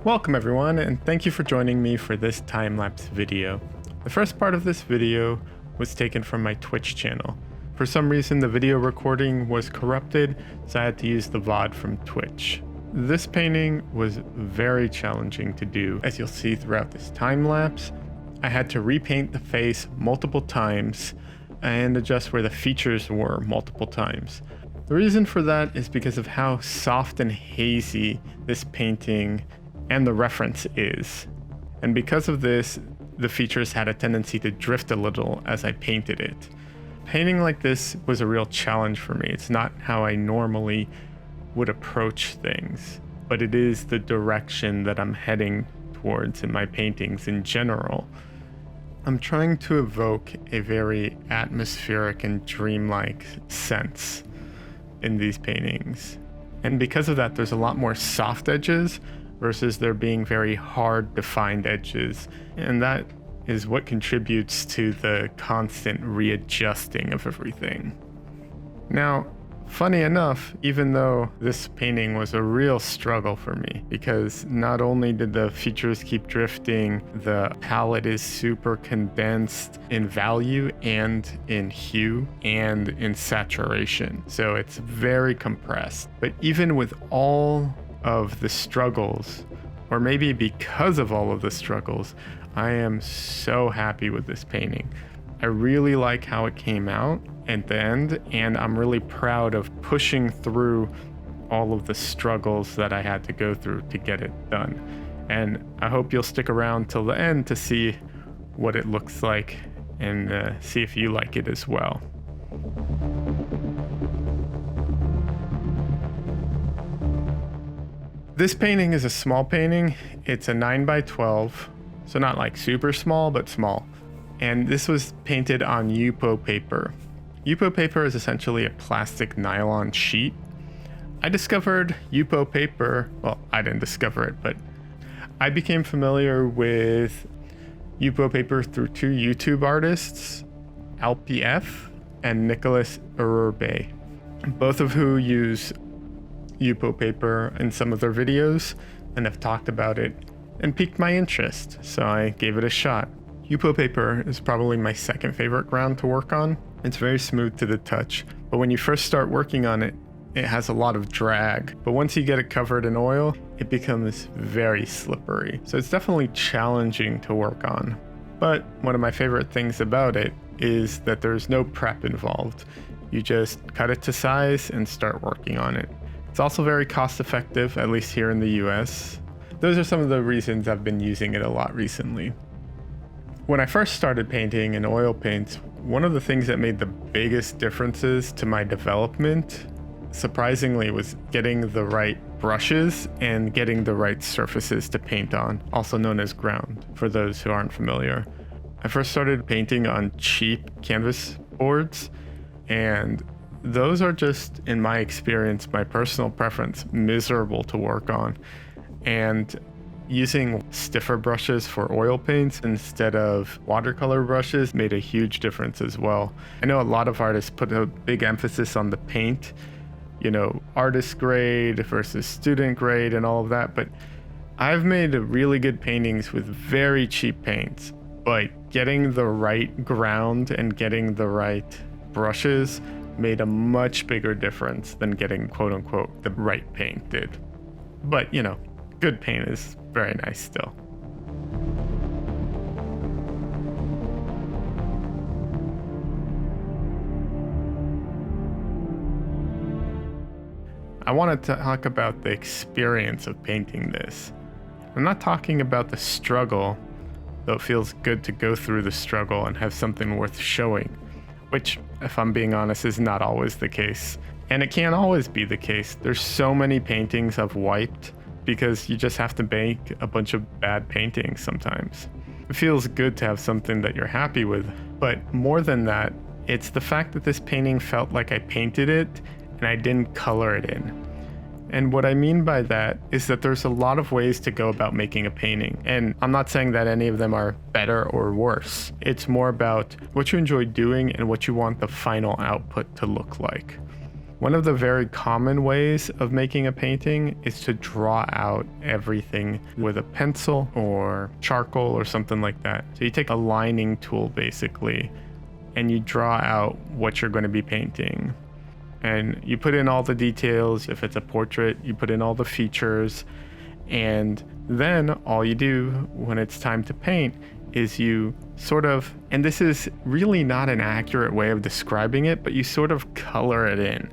Welcome everyone, and thank you for joining me for this time-lapse video. The first part of this video was taken from my Twitch channel. For some reason the video recording was corrupted, so I had to use the VOD from Twitch. This painting was very challenging to do. As you'll see throughout this time-lapse, I had to repaint the face multiple times and adjust where the features were multiple times. The reason for that is because of how soft and hazy this painting and the reference is. And because of this, the features had a tendency to drift a little as I painted it. Painting like this was a real challenge for me. It's not how I normally would approach things, but it is the direction that I'm heading towards in my paintings in general. I'm trying to evoke a very atmospheric and dreamlike sense in these paintings. And because of that, there's a lot more soft edges versus there being very hard defined edges. And that is what contributes to the constant readjusting of everything. Now, funny enough, even though this painting was a real struggle for me, because not only did the features keep drifting, the palette is super condensed in value and in hue and in saturation. So it's very compressed. But even with all of the struggles, or maybe because of all of the struggles, I am so happy with this painting. I really like how it came out at the end, and I'm really proud of pushing through all of the struggles that I had to go through to get it done. And I hope you'll stick around till the end to see what it looks like and see if you like it as well. This painting is a small painting. It's a 9x12, so not like super small, but small. And this was painted on Yupo paper. Yupo paper is essentially a plastic nylon sheet. I discovered Yupo paper, well, I didn't discover it, but I became familiar with Yupo paper through two YouTube artists, LPF and Nicholas Urbe, both of who use Yupo paper in some of their videos and have talked about it and piqued my interest, so I gave it a shot. Yupo paper is probably my second favorite ground to work on. It's very smooth to the touch, but when you first start working on it, it has a lot of drag. But once you get it covered in oil, it becomes very slippery. So it's definitely challenging to work on. But one of my favorite things about it is that there's no prep involved. You just cut it to size and start working on it. It's also very cost effective, at least here in the US. Those are some of the reasons I've been using it a lot recently. When I first started painting in oil paints, one of the things that made the biggest differences to my development, surprisingly, was getting the right brushes and getting the right surfaces to paint on, also known as ground, for those who aren't familiar. I first started painting on cheap canvas boards, and those are just, in my experience, my personal preference, miserable to work on. And using stiffer brushes for oil paints instead of watercolor brushes made a huge difference as well. I know a lot of artists put a big emphasis on the paint, artist grade versus student grade and all of that, but I've made really good paintings with very cheap paints, but getting the right ground and getting the right brushes made a much bigger difference than getting quote unquote the right paint did. But good paint is very nice still. I wanted to talk about the experience of painting this. I'm not talking about the struggle, though it feels good to go through the struggle and have something worth showing, which, if I'm being honest, is not always the case. And it can't always be the case. There's so many paintings I've wiped because you just have to make a bunch of bad paintings sometimes. It feels good to have something that you're happy with, but more than that, it's the fact that this painting felt like I painted it and I didn't color it in. And what I mean by that is that there's a lot of ways to go about making a painting, and I'm not saying that any of them are better or worse. It's more about what you enjoy doing and what you want the final output to look like. One of the very common ways of making a painting is to draw out everything with a pencil or charcoal or something like that. So you take a lining tool basically, and you draw out what you're going to be painting. And you put in all the details. If it's a portrait, you put in all the features. And then all you do when it's time to paint is you sort of, and this is really not an accurate way of describing it, but you sort of color it in.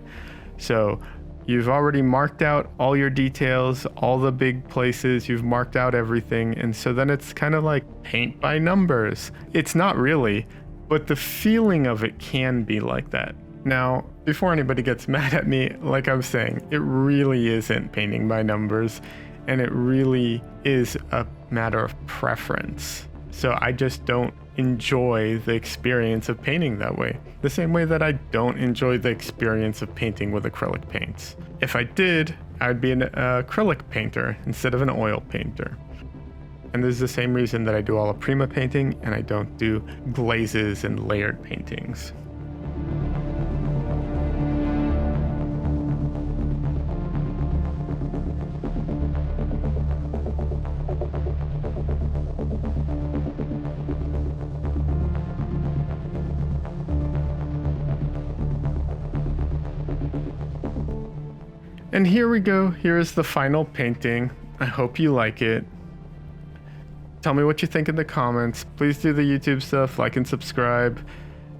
So you've already marked out all your details, all the big places, you've marked out everything. And so then it's kind of like paint by numbers. It's not really, but the feeling of it can be like that. Now, before anybody gets mad at me, like I'm saying, it really isn't painting by numbers, and it really is a matter of preference. So I just don't enjoy the experience of painting that way. The same way that I don't enjoy the experience of painting with acrylic paints. If I did, I'd be an acrylic painter instead of an oil painter. And this is the same reason that I do alla prima painting and I don't do glazes and layered paintings. And here we go. Here is the final painting. I hope you like it. Tell me what you think in the comments. Please do the YouTube stuff, like and subscribe.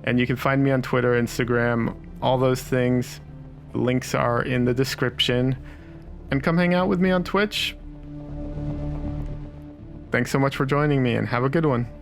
And you can find me on Twitter, Instagram, all those things. The links are in the description. And come hang out with me on Twitch. Thanks so much for joining me and have a good one.